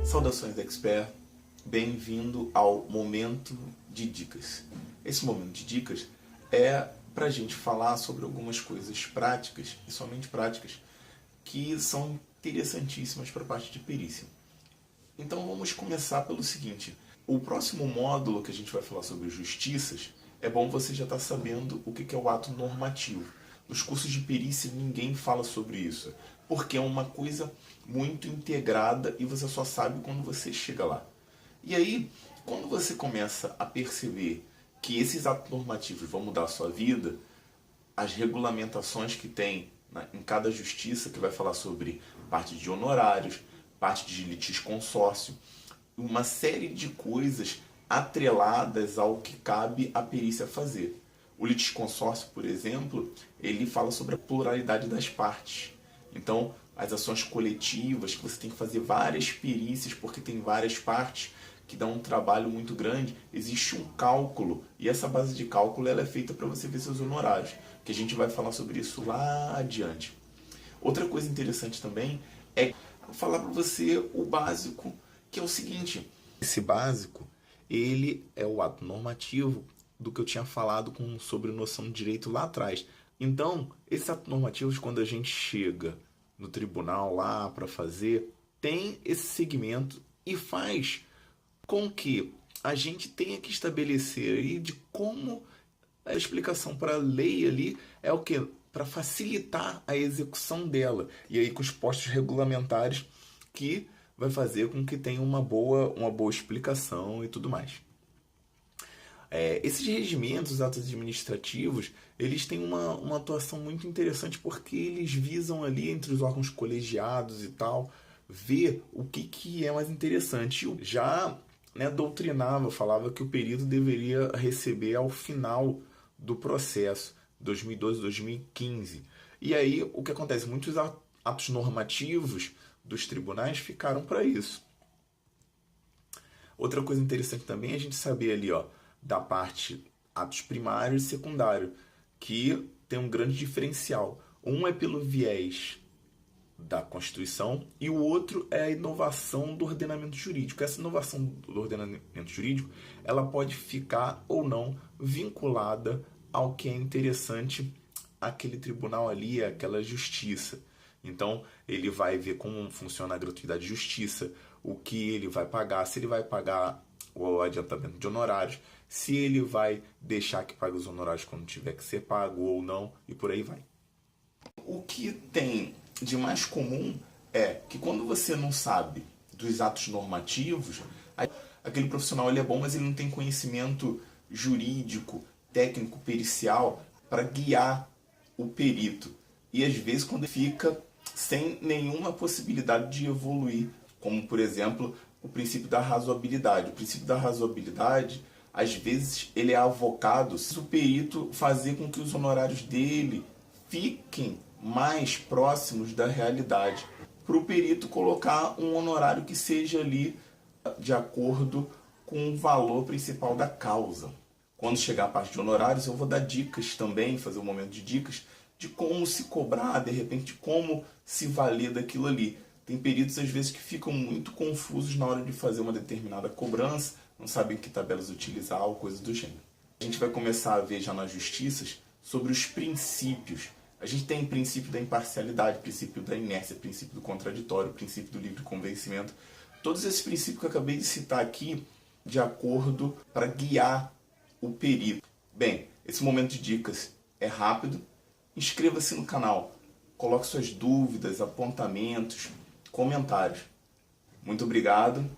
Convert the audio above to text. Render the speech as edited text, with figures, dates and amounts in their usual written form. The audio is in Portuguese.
Saudações expert, bem-vindo ao Momento de Dicas. Esse Momento de Dicas é para a gente falar sobre algumas coisas práticas, e somente práticas, que são interessantíssimas para a parte de perícia. Então vamos começar pelo seguinte: o próximo módulo que a gente vai falar sobre justiças, é bom você já estar sabendo o que é o ato normativo. Nos cursos de perícia ninguém fala sobre isso, porque é uma coisa muito integrada e você só sabe quando você chega lá. E aí, quando você começa a perceber que esses atos normativos vão mudar a sua vida, as regulamentações que tem em cada justiça, que vai falar sobre parte de honorários, parte de litisconsórcio, uma série de coisas atreladas ao que cabe à perícia fazer. O litisconsórcio, por exemplo, ele fala sobre a pluralidade das partes. Então, as ações coletivas, que você tem que fazer várias perícias, porque tem várias partes, que dá um trabalho muito grande, existe um cálculo, e essa base de cálculo ela é feita para você ver seus honorários, que a gente vai falar sobre isso lá adiante. Outra coisa interessante também é falar para você o básico, que é o seguinte: esse básico, ele é o ato normativo do que eu tinha falado sobre noção de direito lá atrás. Então, esses atos normativos, quando a gente chega no tribunal lá para fazer, tem esse segmento e faz com que a gente tenha que estabelecer aí de como a explicação para a lei ali é o que? Para facilitar a execução dela. E aí com os postos regulamentares que vai fazer com que tenha uma boa explicação e tudo mais. Esses regimentos, os atos administrativos, eles têm uma atuação muito interessante porque eles visam ali entre os órgãos colegiados e tal, ver o que é mais interessante. Já doutrinava, falava que o perito deveria receber ao final do processo, 2012, 2015. E aí o que acontece? Muitos atos normativos dos tribunais ficaram para isso. Outra coisa interessante também é a gente saber ali, da parte atos primários e secundários, que tem um grande diferencial. Um é pelo viés da Constituição e o outro é a inovação do ordenamento jurídico. Essa inovação do ordenamento jurídico, ela pode ficar ou não vinculada ao que é interessante aquele tribunal ali, aquela justiça. Então, ele vai ver como funciona a gratuidade de justiça, o que ele vai pagar, se ele vai pagar o adiantamento de honorários, se ele vai deixar que pague os honorários quando tiver que ser pago ou não, e por aí vai. O que tem de mais comum é que quando você não sabe dos atos normativos, aquele profissional ele é bom, mas ele não tem conhecimento jurídico, técnico, pericial para guiar o perito. E às vezes quando fica sem nenhuma possibilidade de evoluir, como por exemplo o princípio da razoabilidade. O princípio da razoabilidade, às vezes, ele é avocado se o perito fazer com que os honorários dele fiquem mais próximos da realidade, para o perito colocar um honorário que seja ali de acordo com o valor principal da causa. Quando chegar a parte de honorários, eu vou dar dicas também, fazer um momento de dicas, de como se cobrar, de repente, como se valer daquilo ali. Tem peritos, às vezes, que ficam muito confusos na hora de fazer uma determinada cobrança, não sabem que tabelas utilizar ou coisa do gênero. A gente vai começar a ver já nas justiças sobre os princípios. A gente tem o princípio da imparcialidade, o princípio da inércia, o princípio do contraditório, o princípio do livre convencimento. Todos esses princípios que eu acabei de citar aqui, de acordo para guiar o perito. Bem, esse momento de dicas é rápido. Inscreva-se no canal, coloque suas dúvidas, apontamentos, comentários. Muito obrigado.